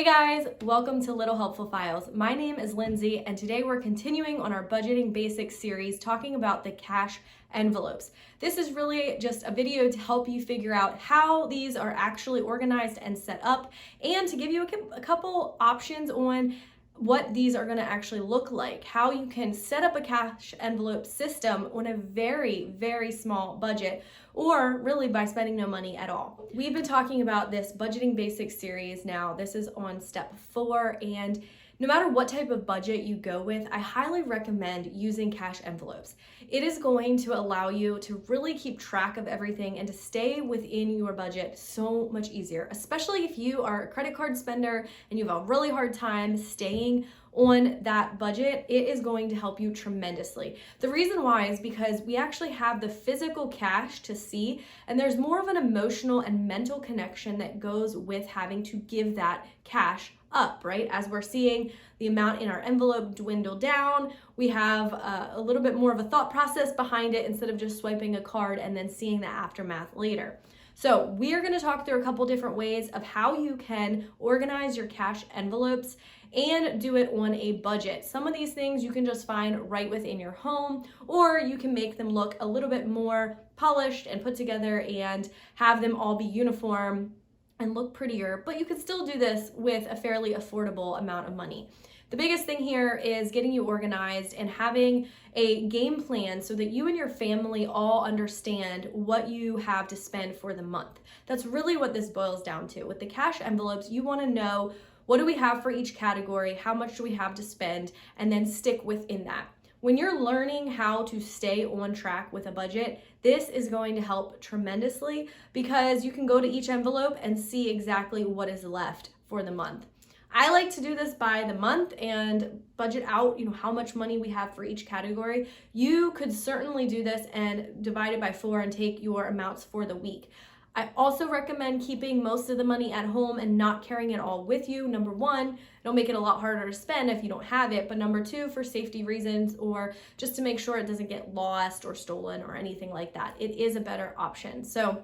Hey guys, welcome to Little Helpful Files. My name is Lindsay, and today we're continuing on our budgeting basics series talking about the cash envelopes. This is really just a video to help you figure out how these are actually organized and set up, and to give you a couple options on what these are going to actually look like, how you can set up a cash envelope system on a very, very small budget, or really by spending no money at all. We've been talking about this budgeting basics series now. This is on step 4, and no matter what type of budget you go with, I highly recommend using cash envelopes. It is going to allow you to really keep track of everything and to stay within your budget so much easier, especially if you are a credit card spender and you have a really hard time staying on that budget. It is going to help you tremendously. The reason why is because we actually have the physical cash to see, and there's more of an emotional and mental connection that goes with having to give that cash up, right? As we're seeing the amount in our envelope dwindle down, we have a little bit more of a thought process behind it instead of just swiping a card and then seeing the aftermath later. So we're going to talk through a couple different ways of how you can organize your cash envelopes and do it on a budget. Some of these things you can just find right within your home, or you can make them look a little bit more polished and put together and have them all be uniform and look prettier, but you can still do this with a fairly affordable amount of money. The biggest thing here is getting you organized and having a game plan so that you and your family all understand what you have to spend for the month. That's really what this boils down to. With the cash envelopes, you want to know, what do we have for each category? How much do we have to spend? And then stick within that. When you're learning how to stay on track with a budget, this is going to help tremendously because you can go to each envelope and see exactly what is left for the month. I like to do this by the month and budget out, how much money we have for each category. You could certainly do this and divide it by 4 and take your amounts for the week. I also recommend keeping most of the money at home and not carrying it all with you. Number 1, it'll make it a lot harder to spend if you don't have it. But number 2, for safety reasons or just to make sure it doesn't get lost or stolen or anything like that, it is a better option. So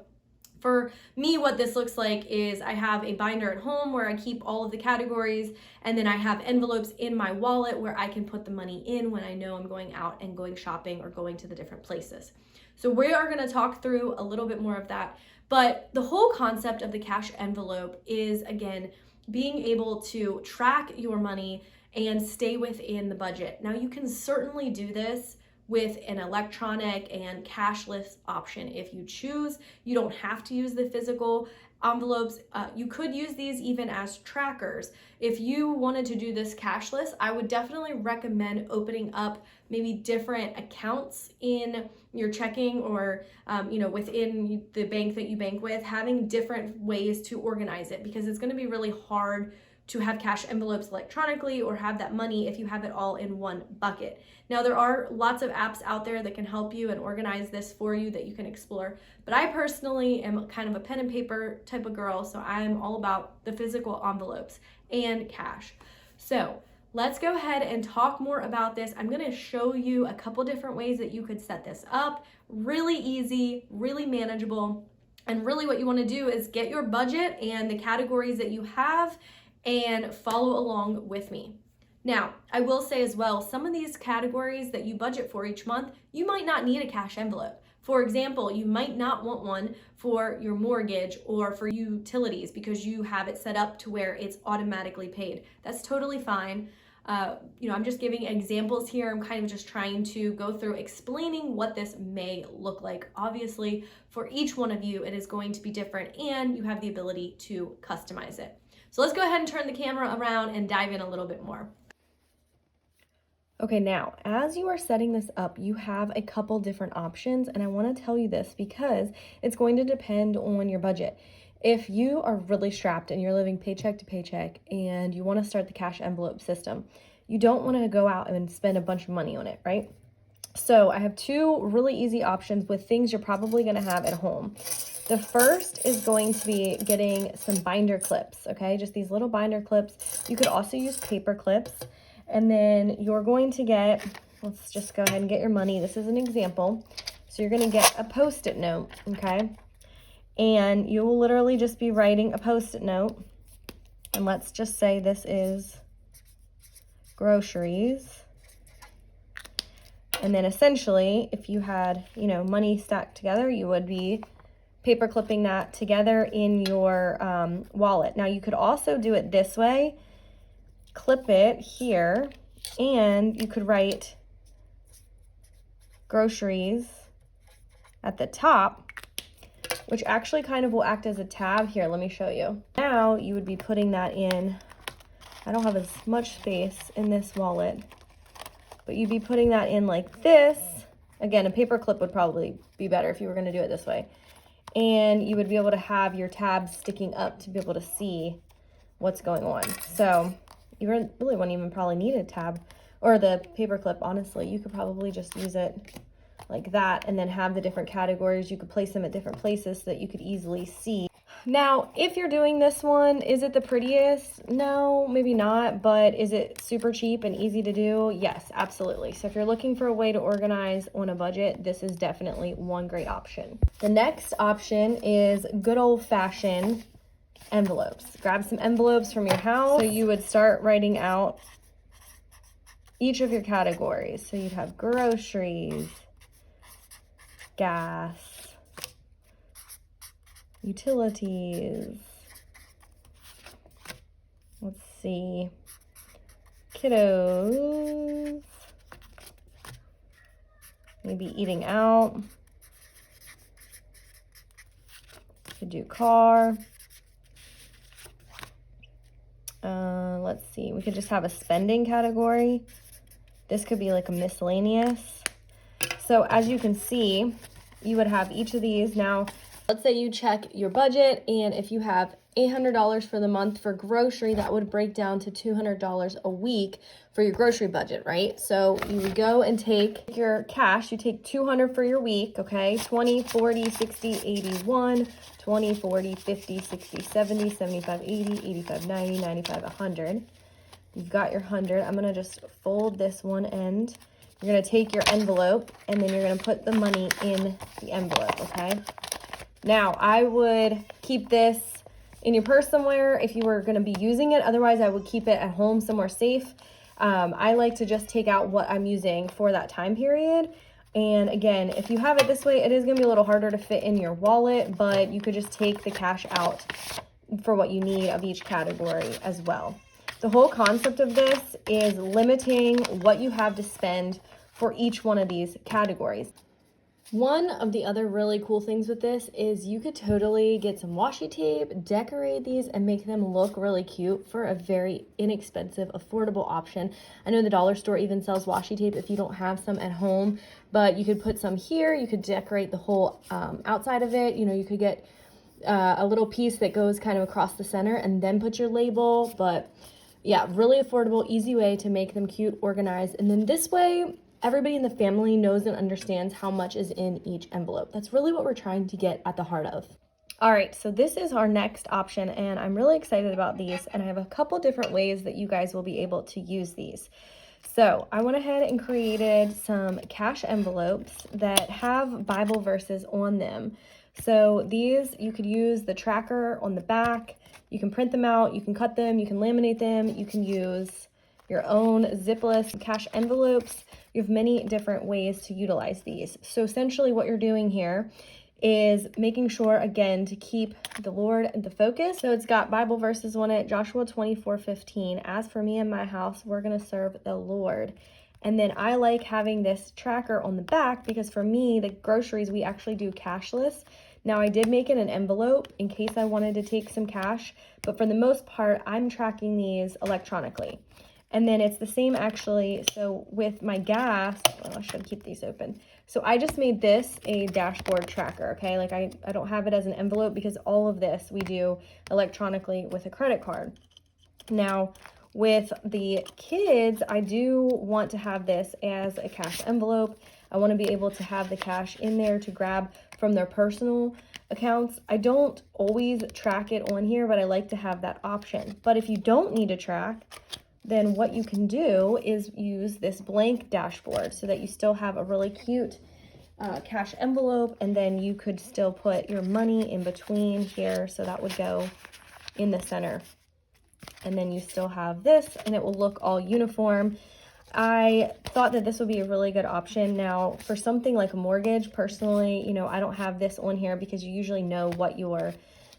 for me, what this looks like is I have a binder at home where I keep all of the categories, and then I have envelopes in my wallet where I can put the money in when I know I'm going out and going shopping or going to the different places. So we are going to talk through a little bit more of that. But the whole concept of the cash envelope is, again, being able to track your money and stay within the budget. Now, you can certainly do this with an electronic and cashless option if you choose. You don't have to use the physical envelopes. You could use these even as trackers. If you wanted to do this cashless, I would definitely recommend opening up maybe different accounts in your checking or within the bank that you bank with, having different ways to organize it, because it's going to be really hard to have cash envelopes electronically or have that money if you have it all in one bucket. Now, there are lots of apps out there that can help you and organize this for you that you can explore, but I personally am kind of a pen and paper type of girl, so I'm all about the physical envelopes and cash. So let's go ahead and talk more about this. I'm going to show you a couple different ways that you could set this up. Really easy, really manageable, and really what you want to do is get your budget and the categories that you have and follow along with me. Now, I will say as well, some of these categories that you budget for each month, you might not need a cash envelope. For example, you might not want one for your mortgage or for utilities because you have it set up to where it's automatically paid. That's totally fine. I'm just giving examples here. I'm kind of just trying to go through explaining what this may look like. Obviously, for each one of you, it is going to be different and you have the ability to customize it. So let's go ahead and turn the camera around and dive in a little bit more. Okay, now, as you are setting this up, you have a couple different options, and I want to tell you this because it's going to depend on your budget. If you are really strapped and you're living paycheck to paycheck and you want to start the cash envelope system, you don't want to go out and spend a bunch of money on it, right? So I have 2 really easy options with things you're probably going to have at home. The first is going to be getting some binder clips, okay? Just these little binder clips. You could also use paper clips. And then you're going to get, let's just go ahead and get your money. This is an example. So you're going to get a Post-it note, okay? And you will literally just be writing a Post-it note And let's just say this is groceries. And then essentially, if you had, you know, money stacked together, you would be paper clipping that together in your wallet. Now you could also do it this way, clip it here, and you could write groceries at the top, which actually kind of will act as a tab. Here, let me show you. Now you would be putting that in. I don't have as much space in this wallet, but you'd be putting that in like this. Again, a paper clip would probably be better if you were going to do it this way. And you would be able to have your tabs sticking up to be able to see what's going on. So you really wouldn't even probably need a tab or the paper clip, honestly. You could probably just use it like that and then have the different categories. You could place them at different places so that you could easily see. Now, if you're doing this one, is it the prettiest? No, maybe not, but is it super cheap and easy to do? Yes, absolutely. So if you're looking for a way to organize on a budget, this is definitely one great option. The next option is good old-fashioned envelopes. Grab some envelopes from your house. So you would start writing out each of your categories. So you'd have groceries, gas, utilities, let's see, kiddos, maybe eating out, could do car, let's see, we could just have a spending category. This could be like a miscellaneous. So as you can see, you would have each of these. Now, let's say you check your budget, and if you have $800 for the month for grocery, that would break down to $200 a week for your grocery budget, right? So you would go and take your cash, you take $200 for your week, okay? 20, 40, 60, 81, 20, 40, 50, 60, 70, 75, 80, 85, 90, 95, 100. You've got your 100. I'm gonna just fold this one end. You're gonna take your envelope, and then you're gonna put the money in the envelope, okay? Now, I would keep this in your purse somewhere if you were going to be using it. Otherwise, I would keep it at home somewhere safe. I like to just take out what I'm using for that time period. And again, if you have it this way, it is going to be a little harder to fit in your wallet, but you could just take the cash out for what you need of each category as well. The whole concept of this is limiting what you have to spend for each one of these categories. One of the other really cool things with this is you could totally get some washi tape, decorate these, and make them look really cute for a very inexpensive, affordable option. I know the dollar store even sells washi tape if you don't have some at home, but you could put some here. You could decorate the whole outside of it. You know, you could get a little piece that goes kind of across the center and then put your label. But yeah, really affordable, easy way to make them cute, organized. And then this way, everybody in the family knows and understands how much is in each envelope. That's really what we're trying to get at the heart of. All right, so this is our next option, and I'm really excited about these, and I have a couple different ways that you guys will be able to use these. So I went ahead and created some cash envelopes that have Bible verses on them. So these, you could use the tracker on the back. You can print them out, you can cut them, you can laminate them, you can use your own zipless cash envelopes. You have many different ways to utilize these. So essentially what you're doing here is making sure, again, to keep the Lord the focus. So it's got Bible verses on it, Joshua 24:15. As for me and my house, we're going to serve the Lord. And then I like having this tracker on the back because for me, the groceries, we actually do cashless. Now I did make it an envelope in case I wanted to take some cash, but for the most part, I'm tracking these electronically. And then it's the same actually, so with my gas, well, I should keep these open. So I just made this a dashboard tracker, okay? Like I don't have it as an envelope because all of this we do electronically with a credit card. Now, with the kids, I do want to have this as a cash envelope. I want to be able to have the cash in there to grab from their personal accounts. I don't always track it on here, but I like to have that option. But if you don't need to track, then what you can do is use this blank dashboard so that you still have a really cute cash envelope, and then you could still put your money in between here, so that would go in the center and then you still have this, and it will look all uniform. I thought that this would be a really good option. Now, for something like a mortgage, personally, you know, I don't have this on here because you usually know what you're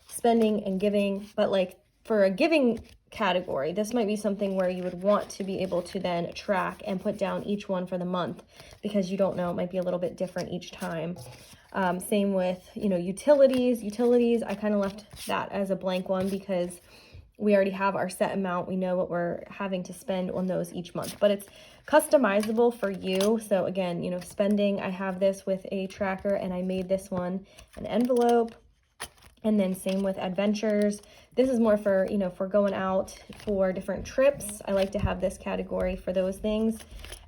spending and giving, but like for a giving category, this might be something where you would want to be able to then track and put down each one for the month, because you don't know, it might be a little bit different each time. Same with, you know, utilities. I kind of left that as a blank one because we already have our set amount. We know what we're having to spend on those each month, but it's customizable for you. So again, you know, spending, I have this with a tracker, and I made this one an envelope. And then same with adventures. This is more for, you know, for going out for different trips. I like to have this category for those things.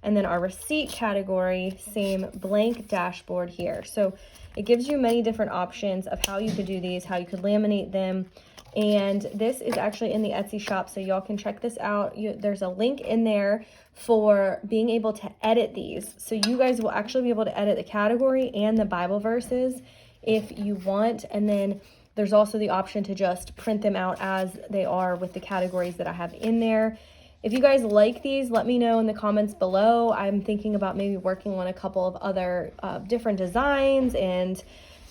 And then our receipt category, same blank dashboard here. So it gives you many different options of how you could do these, how you could laminate them. And this is actually in the Etsy shop, so y'all can check this out. There's a link in there for being able to edit these. So you guys will actually be able to edit the category and the Bible verses if you want. And then there's also the option to just print them out as they are with the categories that I have in there. If you guys like these, let me know in the comments below. I'm thinking about maybe working on a couple of other different designs and,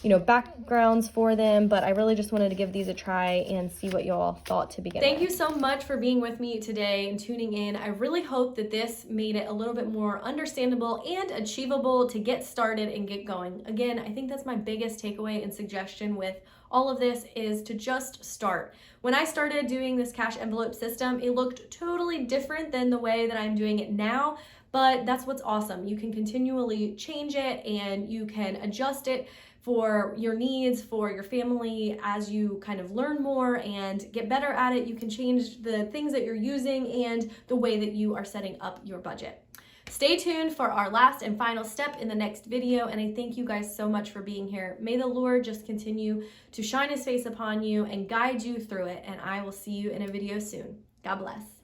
you know, backgrounds for them, but I really just wanted to give these a try and see what y'all thought to begin with. Thank you so much for being with me today and tuning in. I really hope that this made it a little bit more understandable and achievable to get started and get going. Again, I think that's my biggest takeaway and suggestion with all of this is to just start. When I started doing this cash envelope system, it looked totally different than the way that I'm doing it now, but that's what's awesome. You can continually change it and you can adjust it for your needs, for your family. As you kind of learn more and get better at it, you can change the things that you're using and the way that you are setting up your budget. Stay tuned for our last and final step in the next video, and I thank you guys so much for being here. May the Lord just continue to shine his face upon you and guide you through it, and I will see you in a video soon. God bless.